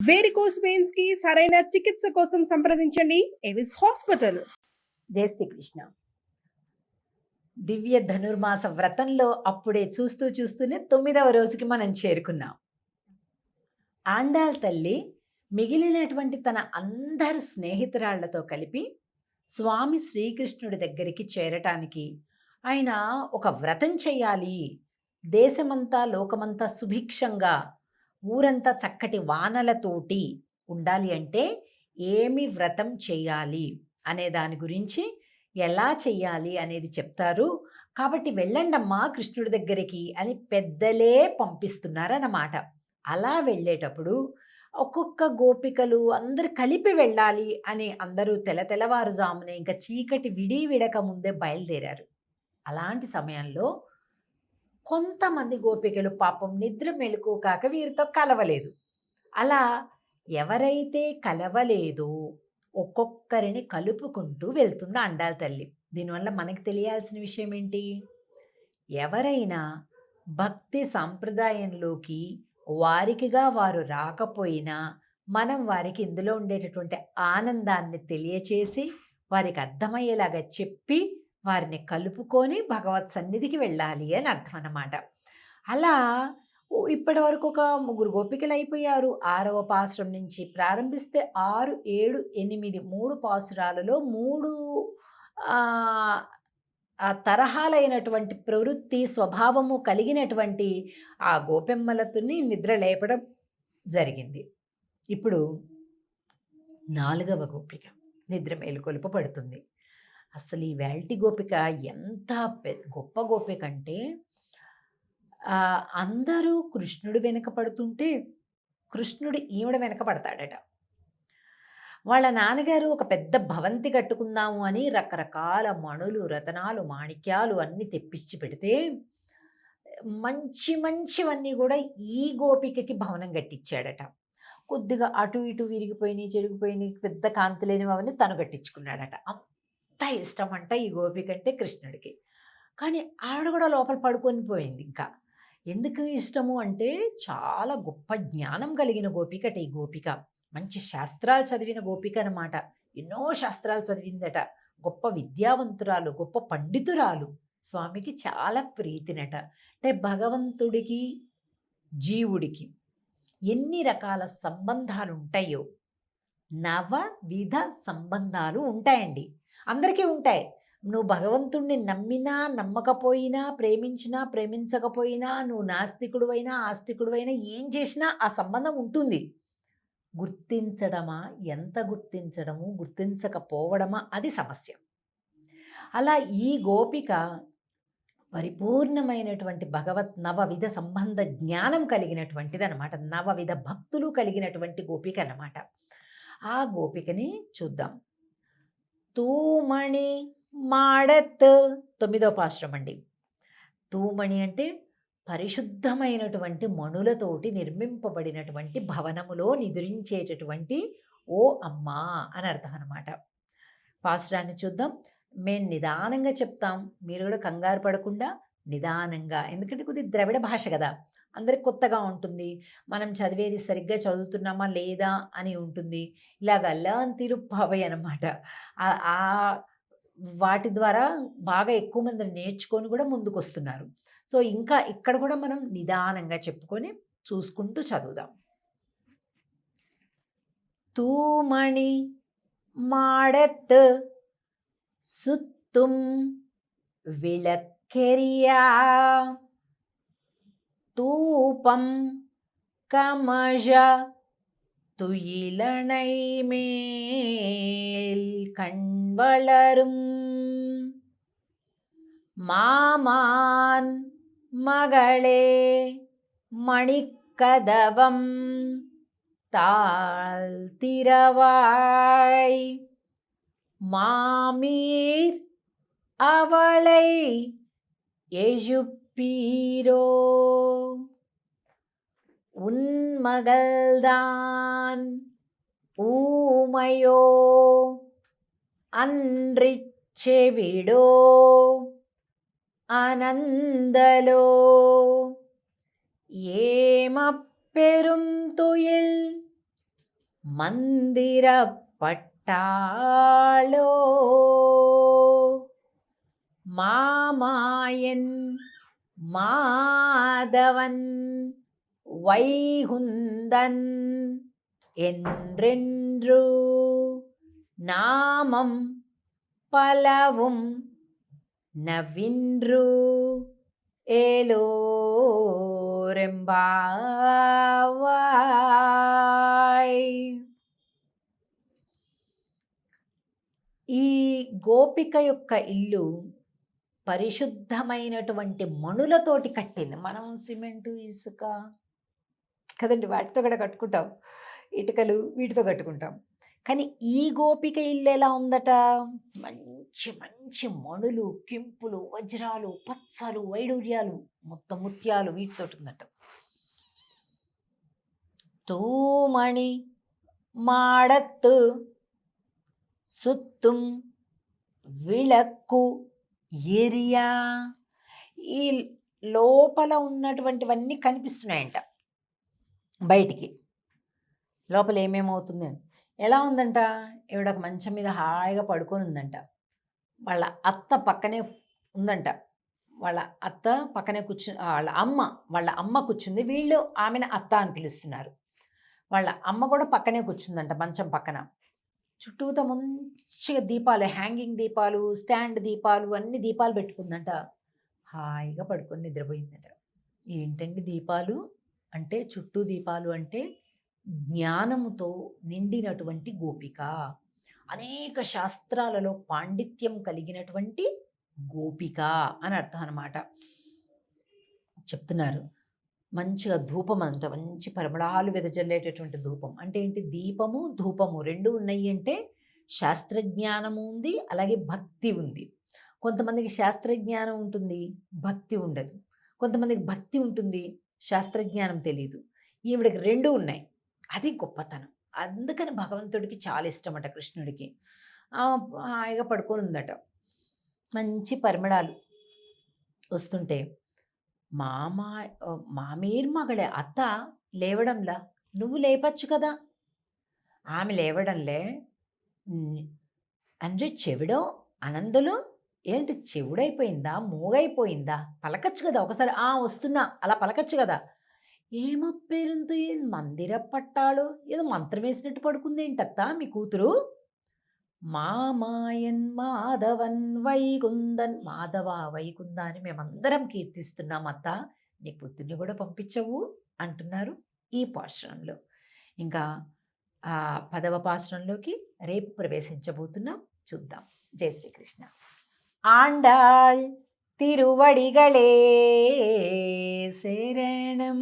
Varicose veins కి సరైన చికిత్స కోసం సంప్రదించండి ఎవిస్ హాస్పిటల్. జై శ్రీకృష్ణ. దివ్య ధనుర్మాస వ్రతంలో అప్పుడే చూస్తూనే 9వ రోజుకి మనం చేరుకున్నాం. ఆండాళ్ తల్లి మిగిలినటువంటి తన అందరి స్నేహితురాళ్లతో కలిపి స్వామి శ్రీకృష్ణుడి దగ్గరికి చేరటానికి ఆయన ఒక వ్రతం చేయాలి, దేశమంతా లోకమంతా సుభిక్షంగా ఊరంతా చక్కటి వానలతోటి ఉండాలి అంటే ఏమి వ్రతం చేయాలి అనే దాని గురించి, ఎలా చెయ్యాలి అనేది చెప్తారు. కాబట్టి వెళ్ళండమ్మా కృష్ణుడి దగ్గరికి అని పెద్దలే పంపిస్తున్నారన్నమాట. అలా వెళ్ళేటప్పుడు ఒక్కొక్క గోపికలు అందరు కలిపి వెళ్ళాలి అని అందరూ తెల్లవారుజామునే ఇంకా చీకటి విడక ముందే బయలుదేరారు. అలాంటి సమయంలో కొంతమంది గోపికలు పాపం నిద్ర మెలకు కాక వీరితో కలవలేదు. అలా ఎవరైతే కలవలేదో ఒక్కొక్కరిని కలుపుకుంటూ వెళ్తుంది ఆండాళ్ తల్లి. దీనివల్ల మనకి తెలియాల్సిన విషయం ఏంటి? ఎవరైనా భక్తి సాంప్రదాయంలోకి వారికిగా వారు రాకపోయినా మనం వారికి ఇందులో ఉండేటటువంటి ఆనందాన్ని తెలియచేసి వారికి అర్థమయ్యేలాగా చెప్పి వారిని కలుపుకొని భగవత్ సన్నిధికి వెళ్ళాలి అని అర్థం అన్నమాట. అలా ఇప్పటి వరకు ఒక 3 గోపికలు అయిపోయారు. 6వ పాసురం నుంచి ప్రారంభిస్తే 6, 7, 8 3 పాసురాలలో 3 తరహాలైనటువంటి ప్రవృత్తి స్వభావము కలిగినటువంటి ఆ గోపెమ్మలతుని నిద్ర లేపడం జరిగింది. ఇప్పుడు 4వ గోపిక నిద్ర మేలుకొలుపు పడుతుంది. అసలు ఈ వేల్టి గోపిక ఎంత గొప్ప గోపిక అంటే అందరూ కృష్ణుడు వెనక పడుతుంటే కృష్ణుడు ఈవిడ వెనక పడతాడట. వాళ్ళ నాన్నగారు ఒక పెద్ద భవంతి కట్టుకుందాము అని రకరకాల మణులు, రతనాలు, మాణిక్యాలు అన్నీ తెప్పించి పెడితే మంచివన్నీ కూడా ఈ గోపికకి భవనం కట్టించాడట. కొద్దిగా అటు ఇటు విరిగిపోయినాయి, చెరిగిపోయినాయి, పెద్ద కాంతి లేనివి అవన్నీ తను కట్టించుకున్నాడట. అంత ఇష్టం అంట ఈ గోపిక అంటే కృష్ణుడికి. కానీ ఆవిడ కూడా లోపల పడుకొని పోయింది. ఇంకా ఎందుకు ఇష్టము అంటే చాలా గొప్ప జ్ఞానం కలిగిన గోపికట ఈ గోపిక. మంచి శాస్త్రాలు చదివిన గోపిక అన్నమాట. ఎన్నో శాస్త్రాలు చదివిందట. గొప్ప విద్యావంతురాలు, గొప్ప పండితురాలు. స్వామికి చాలా ప్రీతినట. అంటే భగవంతుడికి జీవుడికి ఎన్ని రకాల సంబంధాలు ఉంటాయో 9 విధ సంబంధాలు ఉంటాయండి. అందరికీ ఉంటాయి. నువ్వు భగవంతుణ్ణి నమ్మినా నమ్మకపోయినా, ప్రేమించినా ప్రేమించకపోయినా, నువ్వు నాస్తికుడువైనా ఆస్తికుడువైనా ఏం చేసినా ఆ సంబంధం ఉంటుంది. గుర్తించడమా, ఎంత గుర్తించడము, గుర్తించకపోవడమా అది సమస్య. అలా ఈ గోపిక పరిపూర్ణమైనటువంటి భగవత్ 9 విధ సంబంధ జ్ఞానం కలిగినటువంటిది అనమాట. 9 విధ భక్తులు కలిగినటువంటి గోపిక అన్నమాట. ఆ గోపికని చూద్దాం. తూమణి మాడత్ 9వ పాశ్రం అండి. తూమణి అంటే పరిశుద్ధమైనటువంటి మణులతోటి నిర్మింపబడినటువంటి భవనములో నిద్రించేటటువంటి ఓ అమ్మా అని అర్థం అనమాట. పాశ్రాన్ని చూద్దాం. మేము నిదానంగా చెప్తాం, మీరు కూడా కంగారు పడకుండా నిదానంగా, ఎందుకంటే కొద్దిగా ద్రవిడ భాష కదా, అందరికి కొత్తగా ఉంటుంది. మనం చదివేది సరిగ్గా చదువుతున్నామా లేదా అని ఉంటుంది. ఇలాగ లర్న్ తిరుప్పావై అనమాట. వాటి ద్వారా బాగా ఎక్కువ మంది నేర్చుకొని కూడా ముందుకు వస్తున్నారు. సో ఇంకా ఇక్కడ కూడా మనం నిదానంగా చెప్పుకొని చూసుకుంటూ చదువుదాం. తూమణి మాడత్ சுத்தும் விளக்கெரியா தூபம் கமஜ துயிலனை மேல் கண்வளரும் மாமான் மகளே மணிக்கதவம் தாழ்த்திரவாய் மாமீர் அவளை எழுப்பீரோ உன்மகள்தான் ஊமையோ அன்றிச் செவிடோ அனந்தலோ ஏமப்பெரும் துயில் மந்திர பட்டாளோ மாமாயன் மாதவன் வைகுந்தன் என்றென்று நாமம் பலவும் நவின்று ఏలోరెంబావాయ్. ఈ గోపిక యొక్క ఇల్లు పరిశుద్ధమైనటువంటి మణులతోటి కట్టింది. మనం సిమెంటు ఇసుక కదండి వాటితో కూడా కట్టుకుంటాం, ఇటుకలు వీటితో కట్టుకుంటాం. కానీ ఈ గోపిక ఇల్లు ఎలా ఉందట, మంచి మంచి మణులు, కింపులు, వజ్రాలు, పచ్చలు, వైడూర్యాలు, మొత్తం ముత్యాలు వీటితో ఉందట. తూమణి మాడత్తు సుత్తుం విళక్కు ఏరియా. ఈ లోపల ఉన్నటువంటివన్నీ కనిపిస్తున్నాయంట బయటికి. లోపల ఏమేమవుతుంది, ఎలా ఉందంట, ఈవిడ ఒక మంచం మీద హాయిగా పడుకొని ఉందంట. వాళ్ళ అత్త పక్కనే ఉందంట. వాళ్ళ అత్త పక్కనే వాళ్ళ అమ్మ కూర్చుంది. వీళ్ళు ఆమెను అత్త అని పిలుస్తున్నారు. వాళ్ళ అమ్మ కూడా పక్కనే కూర్చుందంట మంచం పక్కన. చుట్టూతో మంచిగా దీపాలు, హ్యాంగింగ్ దీపాలు, స్టాండ్ దీపాలు, అన్ని దీపాలు పెట్టుకుందంట. హాయిగా పడుకొని నిద్రపోయిందట. ఏంటండి దీపాలు అంటే, చుట్టూ దీపాలు అంటే జ్ఞానముతో నిండినటువంటి గోపిక, అనేక శాస్త్రాలలో పాండిత్యం కలిగినటువంటి గోపిక అని అర్థం అన్నమాట. చెప్తున్నారు మంచిగా ధూపం అంట, మంచి పరిమళాలు వెదజల్లేటటువంటి ధూపం. అంటే ఏంటి, దీపము ధూపము రెండు ఉన్నాయి అంటే శాస్త్రజ్ఞానము ఉంది, అలాగే భక్తి ఉంది. కొంతమందికి శాస్త్రజ్ఞానం ఉంటుంది, భక్తి ఉండదు. కొంతమందికి భక్తి ఉంటుంది, శాస్త్రజ్ఞానం తెలియదు. ఈవిడికి రెండు ఉన్నాయి, అది గొప్పతనం. అందుకని భగవంతుడికి చాలా ఇష్టమట, కృష్ణుడికి. హాయిగా పడుకొని ఉందట. మంచి పరిమళాలు వస్తుంటే మామీర్ మగళే అత్త లేవడంలా, నువ్వు లేపచ్చు కదా. ఆమె లేవడంలే. అంటే చెవిడో అనందులో ఏంటి, చెవుడైపోయిందా, మూగైపోయిందా, పలకచ్చు కదా ఒకసారి. వస్తున్నా అలా పలకచ్చు కదా. ఏమో పేరుంతో మందిర పట్టాలు, ఏదో మంత్రం వేసినట్టు పడుకుంది ఏంటత్తా మీ కూతురు. మామాయన్ మాధవన్ వైకుందన్, మాధవ వైకుంద అని మేమందరం కీర్తిస్తున్నాం అత్త, నీ పుత్రుని కూడా పంపించవు అంటున్నారు ఈ పాశ్రంలో. ఇంకా 10వ పాశ్రంలోకి రేపు ప్రవేశించబోతున్నాం, చూద్దాం. జై శ్రీకృష్ణ. ఆండాళ్ తిరువడిగళే శరణం.